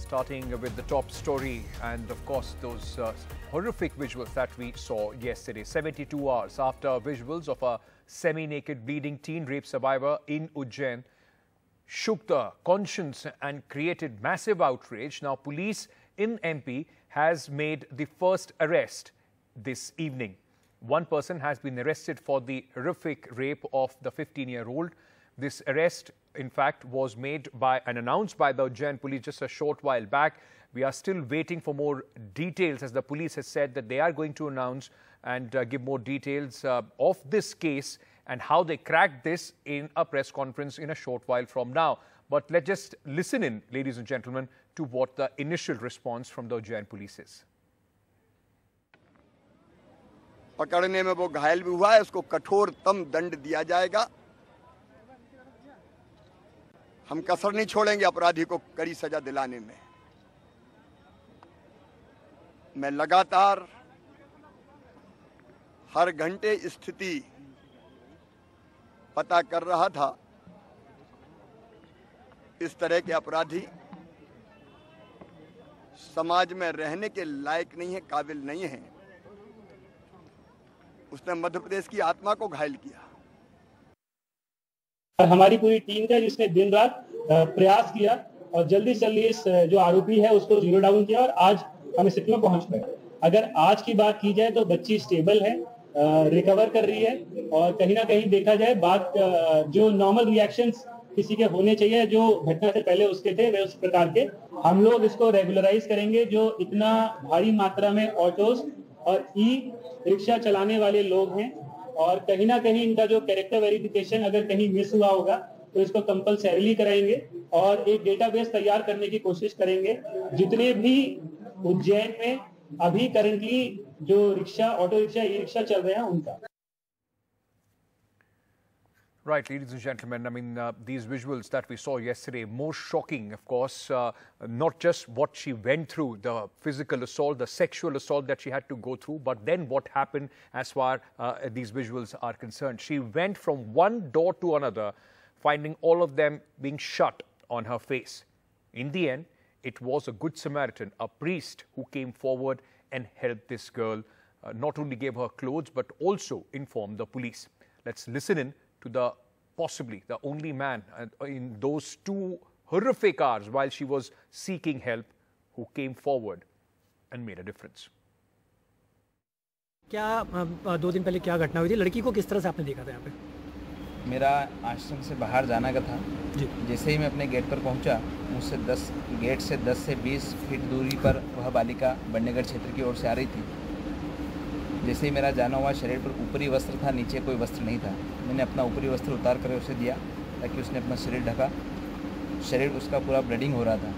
Starting with the top story and of course those horrific visuals that we saw yesterday. 72 hours after visuals of a semi-naked bleeding teen rape survivor in Ujjain shook the conscience and created massive outrage. Now police in MP has made the first arrest this evening. One person has been arrested for the horrific rape of the 15-year-old. This arrest, in fact, was made by and announced by the Ujjain police just a short while back. We are still waiting for more details, as the police has said that they are going to announce and give more details of this case and how they cracked this in a press conference in a short while from now. But let's just listen in, ladies and gentlemen, to what the initial response from the Ujjain police is. पकड़ने में वो घायल भी हुआ है, उसको कठोरतम दंड दिया जाएगा। हम कसर नहीं छोड़ेंगे अपराधी को कड़ी सजा दिलाने में। मैं लगातार हर घंटे स्थिति पता कर रहा था। इस तरह के अपराधी समाज में रहने के लायक नहीं है, काबिल नहीं है। उसने मध्य प्रदेश की आत्मा को घायल किया। हमारी पूरी टीम का जिसने दिन रात प्रयास किया और जल्दी से जल्दी इस जो आरोपी है उसको जीरो डाउन किया और आज हम इस स्थिति में पहुंच गए। अगर आज की बात की जाए तो बच्ची स्टेबल है, रिकवर कर रही है और कहीं ना कहीं देखा जाए बात जो नॉर्मल रिएक्शंस किसी के होने चाहिए जो घटना से पहले उसके थे वे उस प्रकार के हम लोग इसको रेगुलराइज करेंगे। जो इतना भारी मात्रा में ऑटोस और ई रिक्शा चलाने वाले लोग हैं और कहीं ना कहीं इनका जो कैरेक्टर वेरिफिकेशन अगर कहीं मिस हुआ होगा तो इसको कंपलसरीली कराएंगे और एक डेटाबेस तैयार करने की कोशिश करेंगे। जितने भी उज्जैन में अभी करंटली जो rickshaw, auto rickshaw, e rickshaw चल रहे हैं उनका। Right, ladies and gentlemen, I mean, these visuals that we saw yesterday, more shocking, of course, not just what she went through, the physical assault, the sexual assault that she had to go through, but then what happened as far as these visuals are concerned. She went from one door to another, finding all of them being shut on her face. In the end, it was a good Samaritan, a priest, who came forward and helped this girl, not only gave her clothes, but also informed the police. Let's listen in to the possibly the only man in those 2 horrific hours while she was seeking help who came forward and made a difference. क्या 2 दिन पहले क्या घटना हुई थी? लड़की को किस तरह से आपने देखा था यहाँ पे? मेरा आश्रम से बाहर जाना का था जी। जैसे ही मैं अपने गेट पर पहुंचा, मुझसे गेट से 10 से 20 फीट दूरी पर वह बालिका बंडेगढ़ क्षेत्र की ओर से आ रही थी। जैसे ही मेरा जाना हुआ, शरीर पर ऊपरी वस्त्र था, नीचे कोई वस्त्र नहीं था। मैंने अपना ऊपरी वस्त्र उतार कर उसे दिया ताकि उसने अपना शरीर ढका। शरीर उसका पूरा ब्लीडिंग हो रहा था,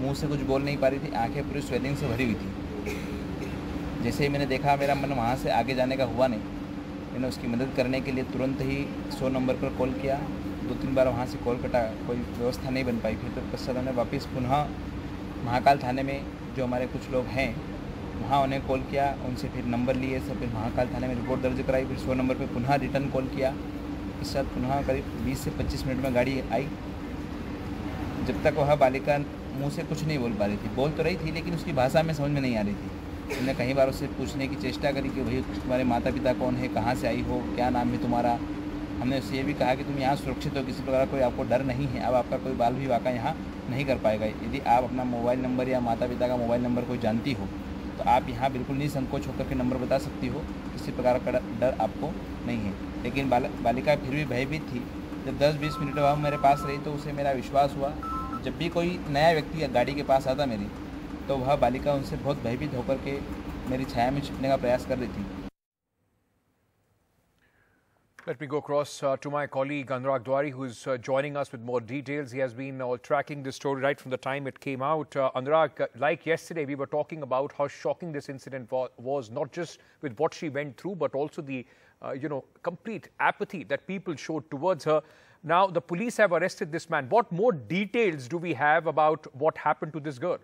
मुंह से कुछ बोल नहीं पा रही थी, आंखें पूरी स्वेलिंग से भरी हुई थी। जैसे ही मैंने देखा, मेरा मन वहाँ से आगे जाने का हुआ नहीं। मैंने उसकी मदद करने के लिए तुरंत ही 100 नंबर पर कॉल किया। 2-3 बार वहाँ से कॉल कटा, कोई व्यवस्था नहीं बन पाई। फिर तत्पश्चात हमने वापस पुनः महाकाल थाने में जो हमारे कुछ लोग हैं वहाँ उन्हें कॉल किया, उनसे फिर नंबर लिए सब, फिर महाकाल थाने में रिपोर्ट दर्ज कराई। फिर 100 नंबर पे पुनः रिटर्न कॉल किया। इस साथ पुनः करीब 20 से 25 मिनट में गाड़ी आई। जब तक वह बालिका मुंह से कुछ नहीं बोल पा रही थी, बोल तो रही थी लेकिन उसकी भाषा में समझ में नहीं आ रही थी। हमने कई बार उससे पूछने की चेष्टा करी कि भाई तुम्हारे माता पिता कौन है, कहाँ से आई हो, क्या नाम है तुम्हारा। हमने उससे ये भी कहा कि तुम यहाँ सुरक्षित हो, किसी प्रकार कोई आपको डर नहीं है, अब आपका कोई बाल भी वाक़ा यहाँ नहीं कर पाएगा। यदि आप अपना मोबाइल नंबर या माता पिता का मोबाइल नंबर कोई जानती हो तो आप यहाँ बिल्कुल निसंकोच होकर के नंबर बता सकती हो, किसी प्रकार का डर आपको नहीं है। लेकिन बालिका फिर भी भयभीत थी। जब 10-20 मिनट वह मेरे पास रही तो उसे मेरा विश्वास हुआ। जब भी कोई नया व्यक्ति गाड़ी के पास आता मेरी, तो वह बालिका उनसे बहुत भयभीत होकर के मेरी छाया में छिपने का प्रयास कर रही थी। Let me go across to my colleague Anurag Dwari, who is joining us with more details. He has been tracking this story right from the time it came out. Anurag, like yesterday, we were talking about how shocking this incident was, not just with what she went through, but also the, complete apathy that people showed towards her. Now, the police have arrested this man. What more details do we have about what happened to this girl?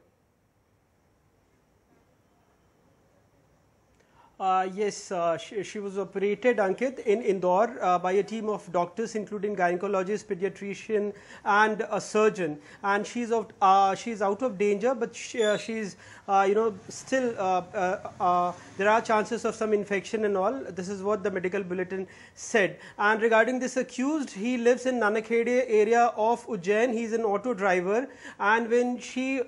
Yes, she was operated, Ankit, in Indore by a team of doctors, including gynecologist, pediatrician, and a surgeon. And she's out of danger, but she's still there are chances of some infection and all. This is what the medical bulletin said. And regarding this accused, he lives in Nanakhede area of Ujjain. He's an auto driver, and when she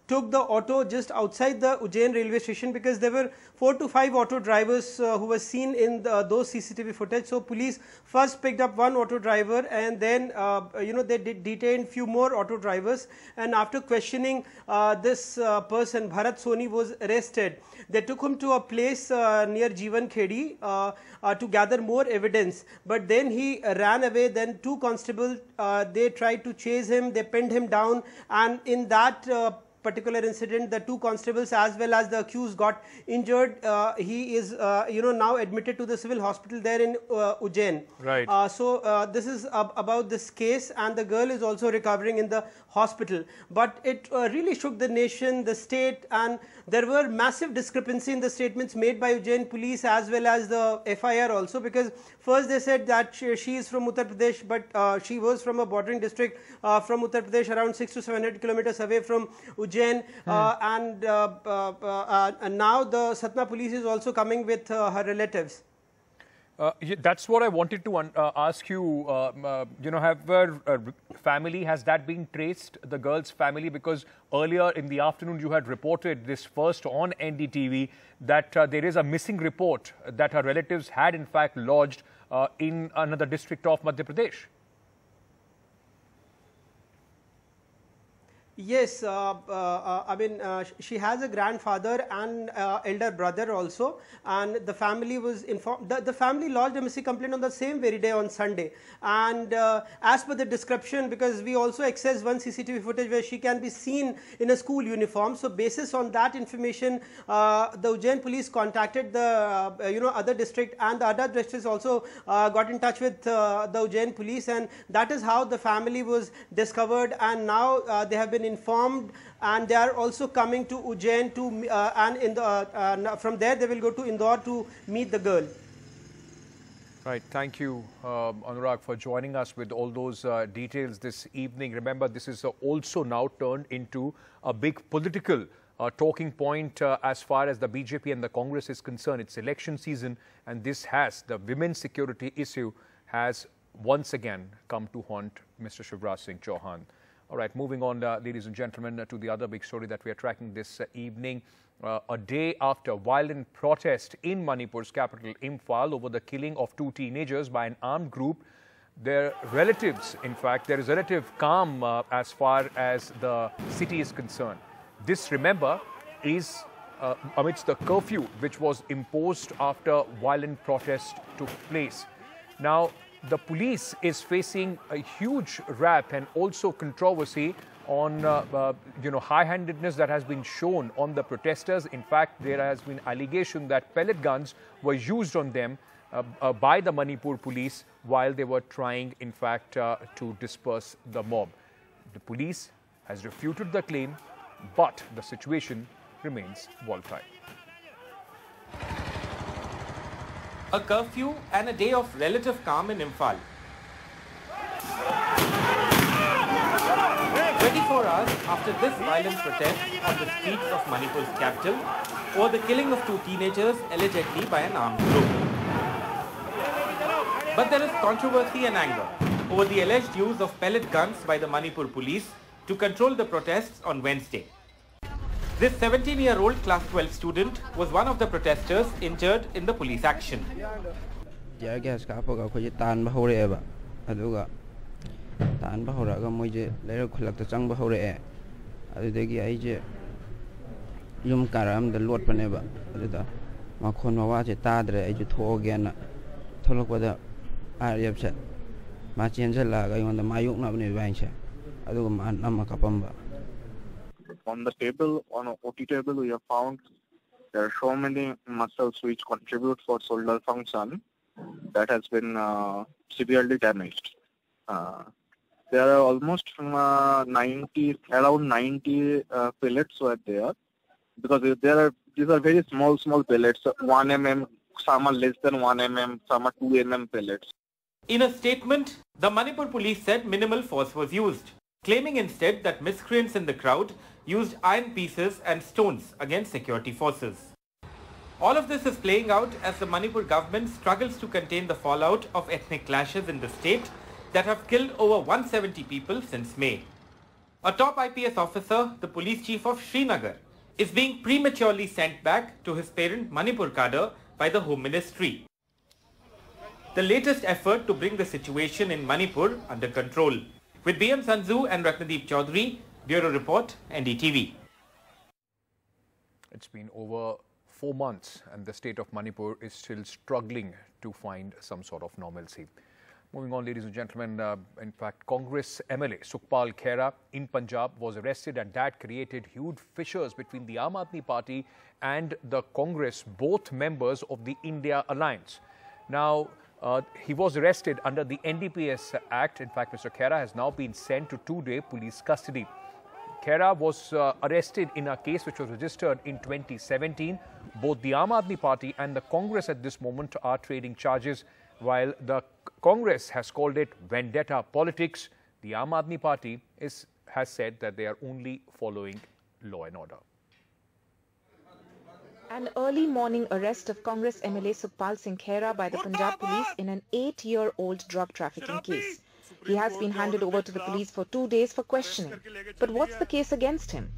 took the auto just outside the Ujjain railway station, because there were 4 to 5 auto drivers who were seen in those CCTV footage. So police first picked up one auto driver, and then they detained few more auto drivers, and after questioning this person, Bharat Soni, was arrested. They took him to a place near Jeevan Khedi to gather more evidence, but then he ran away. Then 2 constables they tried to chase him, they pinned him down, and in that particular incident, the 2 constables as well as the accused got injured. He is now admitted to the civil hospital there in Ujjain. Right. So this is about this case, and the girl is also recovering in the hospital. But it really shook the nation, the state, and there were massive discrepancy in the statements made by Ujjain police as well as the FIR also, because first they said that she is from Uttar Pradesh, but she was from a bordering district from Uttar Pradesh, around 600 to 700 kilometers away from Ujjain, and now the Satna police is also coming with her relatives. That's what I wanted to ask you. Have her family, has that been traced, the girl's family? Because earlier in the afternoon you had reported this first on NDTV that there is a missing report that her relatives had in fact lodged in another district of Madhya Pradesh. Yes, she has a grandfather and elder brother also, and the family was informed. The family lodged a missing complaint on the same very day on Sunday, and as per the description, because we also accessed one CCTV footage where she can be seen in a school uniform. So, basis on that information, the Ujjain police contacted the other district, and the other districts also got in touch with the Ujjain police, and that is how the family was discovered. And now they have been informed, and they are also coming to Ujjain to and from there they will go to Indore to meet the girl. Right. Thank you, Anurag, for joining us with all those details this evening. Remember, this is also now turned into a big political talking point as far as the BJP and the Congress is concerned. It's election season, and the women's security issue has once again come to haunt Mr. Shivraj Singh Chauhan. All right, moving on, ladies and gentlemen, to the other big story that we are tracking this evening. A day after violent protest in Manipur's capital, Imphal, over the killing of 2 teenagers by an armed group, their relatives, in fact, there is relative calm as far as the city is concerned. This, remember, is amidst the curfew which was imposed after violent protest took place. Now, the police is facing a huge rap and also controversy on high-handedness that has been shown on the protesters. In fact, there has been allegation that pellet guns were used on them by the Manipur police while they were trying, in fact, to disperse the mob. The police has refuted the claim, but the situation remains volatile. A curfew and a day of relative calm in Imphal. 24 hours after this violent protest on the streets of Manipur's capital over the killing of 2 teenagers allegedly by an armed group. But there is controversy and anger over the alleged use of pellet guns by the Manipur police to control the protests on Wednesday. This 17-year-old class 12 student was one of the protesters injured in the police action. On the table, on a OT table, we have found there are so many muscles which contribute for shoulder function that has been severely damaged. There are almost around 90 pellets were there, because there are These are very small pellets, 1 mm, some are less than 1 mm, some are 2 mm pellets. In a statement, the Manipur police said minimal force was used, claiming instead that miscreants in the crowd used iron pieces and stones against security forces. All of this is playing out as the Manipur government struggles to contain the fallout of ethnic clashes in the state that have killed over 170 people since May. A top IPS officer, the police chief of Srinagar, is being prematurely sent back to his parent Manipur cadre by the Home Ministry. The latest effort to bring the situation in Manipur under control. With BM Sanzu and Ratnadeep Chaudhary, Bureau Report, NDTV. It's been over 4 months and the state of Manipur is still struggling to find some sort of normalcy. Moving on, ladies and gentlemen, in fact, Congress MLA Sukhpal Khera in Punjab was arrested, and that created huge fissures between the Aam Aadmi Party and the Congress, both members of the India Alliance. Now, he was arrested under the NDPS Act. In fact, Mr. Khera has now been sent to 2-day police custody. Khera was arrested in a case which was registered in 2017. Both the Aam Aadmi Party and the Congress at this moment are trading charges. While the Congress has called it vendetta politics, the Aam Aadmi Party has said that they are only following law and order. An early morning arrest of Congress MLA Sukhpal Singh Khera by the Punjab police in an 8-year-old drug trafficking case. He has been handed over to the police for 2 days for questioning. But what's the case against him?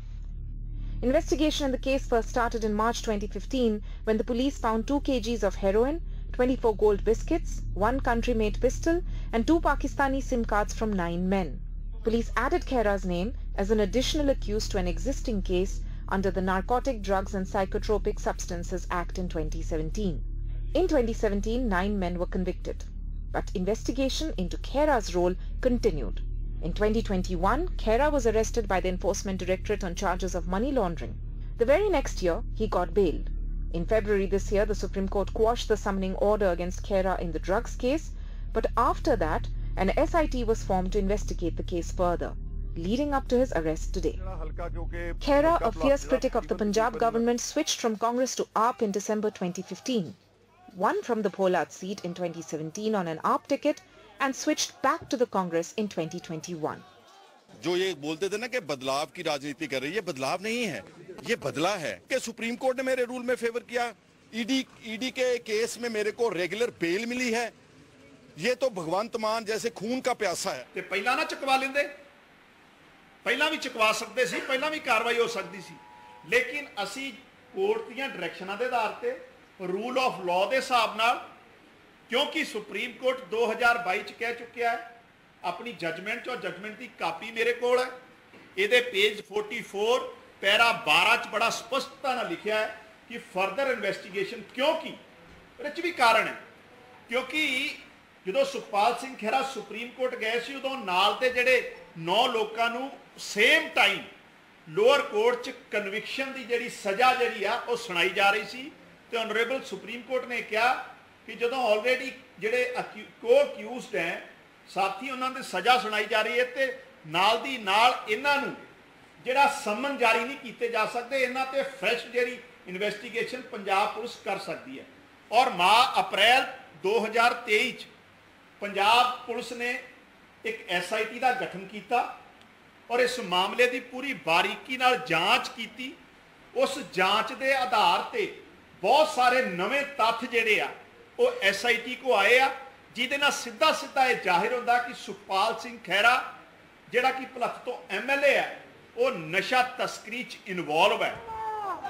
Investigation in the case first started in March 2015 when the police found 2 kgs of heroin, 24 gold biscuits, 1 country-made pistol and 2 Pakistani SIM cards from 9 men. Police added Khera's name as an additional accused to an existing case under the Narcotic Drugs and Psychotropic Substances Act in 2017. In 2017, 9 men were convicted. But investigation into Khera's role continued. In 2021, Khera was arrested by the Enforcement Directorate on charges of money laundering. The very next year, he got bailed. In February this year, the Supreme Court quashed the summoning order against Khera in the drugs case, but after that, an SIT was formed to investigate the case further, leading up to his arrest today. Khera, a fierce critic of the Punjab government, switched from Congress to AAP in December 2015, won from the Pholad seat in 2017 on an AAP ticket, and switched back to the Congress in 2021. जो ये बोलते थे ना कि बदलाव की राजनीति कर रही है, बदलाव नहीं है, ये बदला है कि सुप्रीम कोर्ट ने मेरे रूल में फेवर किया, ईडी के केस में मेरे को रेगुलर बेल मिली है, ये तो भगवंत मान जैसे खून का प्यासा है। ते पहला ना चकवा लेंदे, पहला भी चकवा सकते सी, पहला भी कार्रवाई हो सकती सी, लेकिन असी कोर्ट दियां डायरेक्शनां दे आधार ते रूल ऑफ लॉ दे हिसाब नाल, क्योंकि सुप्रीम कोर्ट 2022 च कह चुकिया है, अपनी जजमेंट और जजमेंट की कापी मेरे को है, ये पेज 44 पैरा 12 च बड़ा स्पष्टता ना लिखा है कि फर्दर इन्वेस्टिगेशन, क्योंकि भी कारण है, क्योंकि जो सुखपाल सिंह खेरा सुप्रीम कोर्ट गए सी उदों नाल ते जेडे 9 लोकां नूं सेम टाइम लोअर कोर्ट च कन्विक्शन की जिहड़ी सजा जिहड़ी आ वो सुनाई जा रही सी ते ऑनरेबल सुप्रीम कोर्ट ने कहा कि जो ऑलरेडी जिहड़े को अक्यूज्ड हैं साथी उन्होंने सजा सुनाई जा रही है ते नाल दी नाल इन्हां नूं जिहड़ा समन जारी नहीं कीते जा सकते, इन्हां ते फ्रैश जिहड़ी इन्वेस्टिगेशन पंजाब पुलिस कर सकती है। और अप्रैल 2023 पंजाब पुलिस ने एक SIT का गठन किया और इस मामले की पूरी बारीकी नाल जांच की। उस जांच के आधार ते बहुत सारे नवे तथ्य जिहड़े आ वो SIT को आए आ, जिहदे नाल सीधा सीधा यह जाहिर होता कि सुखपाल सिंह खैरा जिहड़ा कि भलख तो MLA है वो नशा तस्करी च इन्वॉल्व है।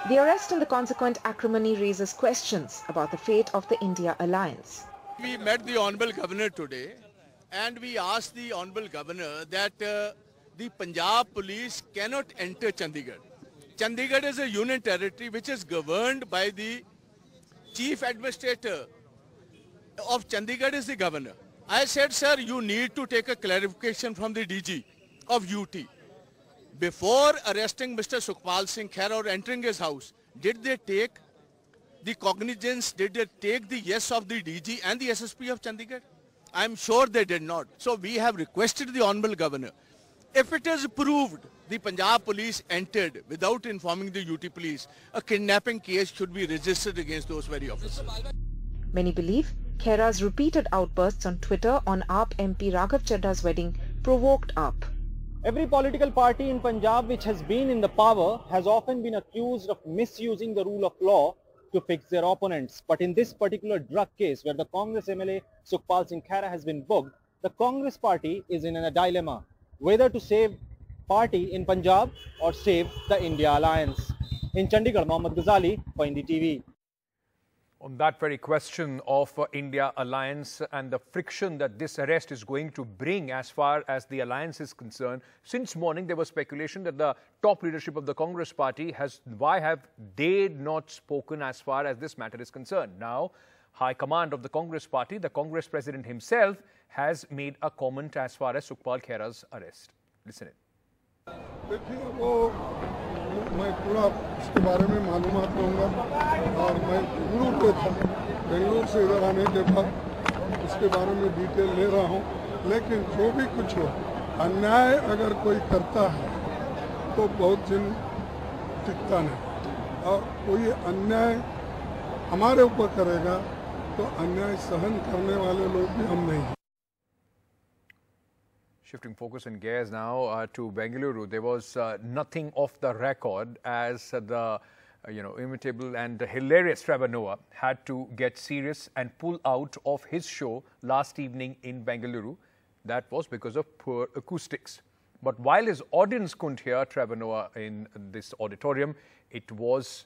The arrest and the consequent acrimony raises questions about the fate of the India alliance. We met the Honorable Governor today and we asked the Honorable Governor that the Punjab police cannot enter Chandigarh. Chandigarh is a union territory which is governed by the Chief Administrator of Chandigarh is the Governor. I said, sir, you need to take a clarification from the DG of UT. Before arresting Mr. Sukhpal Singh Khera or entering his house, did they take the cognizance, did they take the yes of the DG and the SSP of Chandigarh? I am sure they did not. So we have requested the Honorable Governor, if it is proved the Punjab police entered without informing the UT police, a kidnapping case should be registered against those very officers. Many believe Khera's repeated outbursts on Twitter on AAP MP Raghav Chadda's wedding provoked AAP. Every political party in Punjab which has been in the power has often been accused of misusing the rule of law to fix their opponents. But in this particular drug case where the Congress MLA Sukhpal Singh Khera has been booked, the Congress party is in a dilemma whether to save party in Punjab or save the India alliance. In Chandigarh, Mohammad Ghazali for NDTV. On that very question of India alliance and the friction that this arrest is going to bring as far as the alliance is concerned, since morning there was speculation that the top leadership of the Congress party why have they not spoken as far as this matter is concerned? Now, High Command of the Congress party, the Congress president himself, has made a comment as far as Sukhpal Khera's arrest. Listen in. मैं पूरा इसके बारे में मालूमात लूँगा और मैं बेंगलुरु पे था, बेंगलुरु से इधर आने के बाद इसके बारे में डिटेल ले रहा हूँ। लेकिन जो भी कुछ हो, अन्याय अगर कोई करता है तो बहुत दिन टिकता नहीं, और कोई अन्याय हमारे ऊपर करेगा तो अन्याय सहन करने वाले लोग भी हम नहीं हैं। Shifting focus and gears now to Bengaluru, there was nothing off the record as the imitable and hilarious Trevor Noah had to get serious and pull out of his show last evening in Bengaluru. That was because of poor acoustics. But while his audience couldn't hear Trevor Noah in this auditorium, it was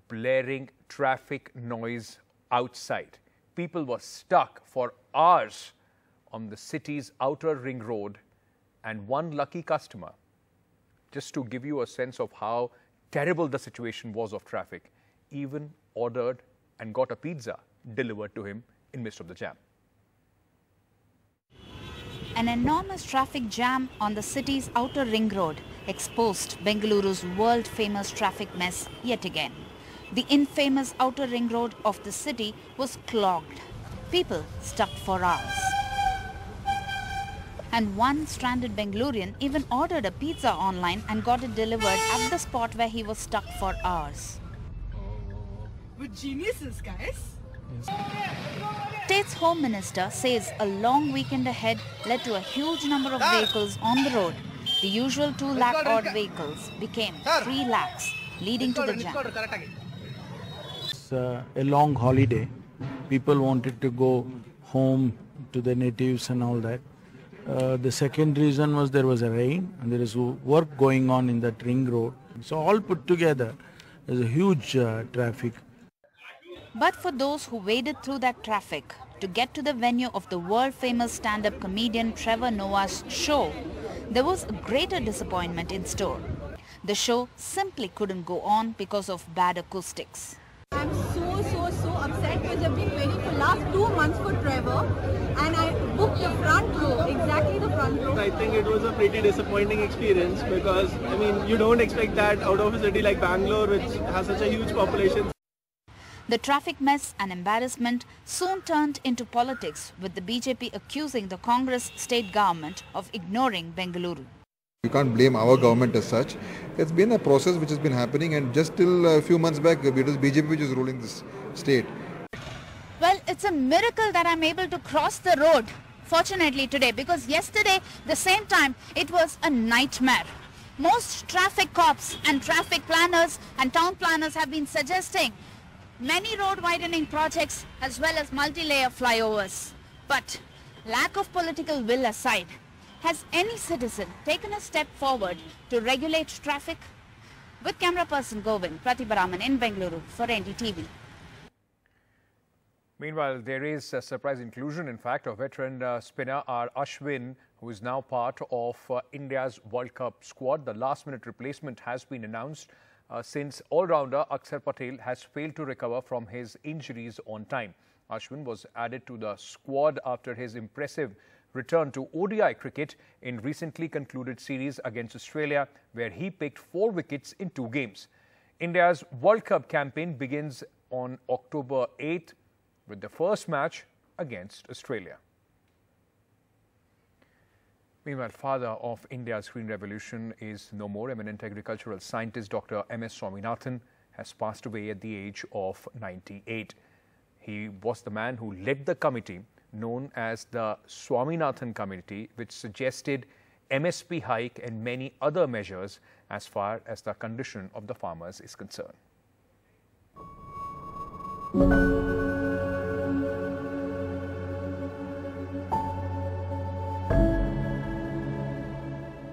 blaring traffic noise outside. People were stuck for hours on the city's outer ring road, and one lucky customer, just to give you a sense of how terrible the situation was of traffic, even ordered and got a pizza delivered to him in midst of the jam. An enormous traffic jam on the city's outer ring road exposed Bengaluru's world-famous traffic mess yet again. The infamous outer ring road of the city was clogged. People stuck for hours. And one stranded Bengalurian even ordered a pizza online and got it delivered at the spot where he was stuck for hours. We're geniuses, guys. State's Home Minister says a long weekend ahead led to a huge number of vehicles on the road. The usual 2 lakh odd vehicles became 3 lakhs, leading to the jam. It's a long holiday. People wanted to go home to their natives and all that. The second reason was there was a rain and there is work going on in that ring road. So all put together, there's a huge traffic. But for those who waded through that traffic to get to the venue of the world-famous stand-up comedian Trevor Noah's show, there was a greater disappointment in store. The show simply couldn't go on because of bad acoustics. I'm so upset because I've been waiting for last 2 months for Trevor, and I booked the front row, exactly the front row. I think it was a pretty disappointing experience because, I mean, you don't expect that out of a city like Bangalore, which has such a huge population. The traffic mess and embarrassment soon turned into politics, with the BJP accusing the Congress state government of ignoring Bengaluru. You can't blame our government as such. It's been a process which has been happening, and just till a few months back it was BJP which was ruling this state. Well, it's a miracle that I'm able to cross the road, fortunately today, because yesterday, the same time, it was a nightmare. Most traffic cops and traffic planners and town planners have been suggesting many road widening projects as well as multi-layer flyovers. But lack of political will aside, has any citizen taken a step forward to regulate traffic? With camera person Govind, Pratibaraman in Bengaluru for NDTV. Meanwhile, there is a surprise inclusion, in fact, of veteran spinner R. Ashwin, who is now part of India's World Cup squad. The last-minute replacement has been announced since all-rounder Akshar Patel has failed to recover from his injuries on time. Ashwin was added to the squad after his impressive return to ODI cricket in recently concluded series against Australia, where he picked 4 wickets in 2 games. India's World Cup campaign begins on October 8th with the first match against Australia. Meanwhile, father of India's green revolution is no more. Eminent agricultural scientist Dr. M.S. Swaminathan has passed away at the age of 98. He was the man who led the committee known as the Swaminathan Committee, which suggested MSP hike and many other measures as far as the condition of the farmers is concerned.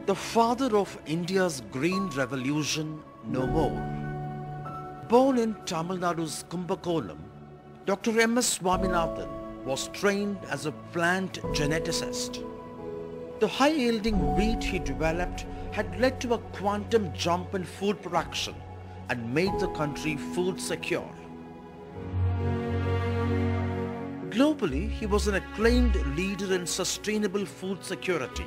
The father of India's green revolution, no more. Born in Tamil Nadu's Kumbakolam, Dr. M.S. Swaminathan was trained as a plant geneticist. The high-yielding wheat he developed had led to a quantum jump in food production and made the country food secure. Globally, he was an acclaimed leader in sustainable food security.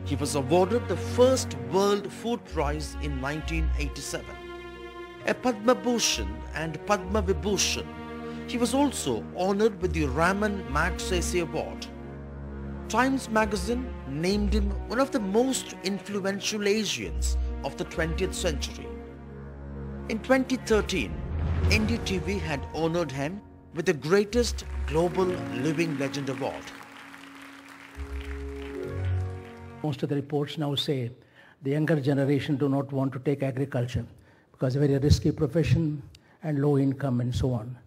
He was awarded the first World Food Prize in 1987. A Padma Bhushan and Padma Vibhushan, he was also honored with the Raman Magsaysay Award. Times magazine named him one of the most influential Asians of the 20th century. In 2013, NDTV had honored him with the greatest global living legend award. Most of the reports now say the younger generation do not want to take agriculture because it's a very risky profession and low income and so on.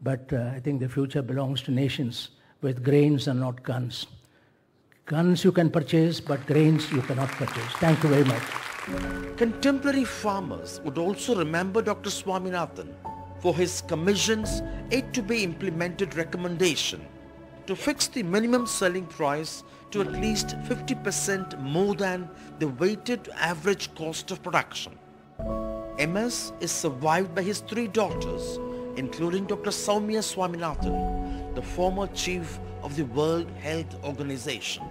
But I think the future belongs to nations with grains and not guns. Guns you can purchase, but grains you cannot purchase. Thank you very much. Contemporary farmers would also remember Dr. Swaminathan for his commission's yet-to-be implemented recommendation to fix the minimum selling price to at least 50% more than the weighted average cost of production. MS is survived by his 3 daughters, including Dr. Soumya Swaminathan, the former chief of the World Health Organization.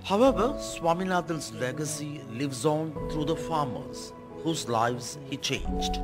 However, Swaminathan's legacy lives on through the farmers whose lives he changed.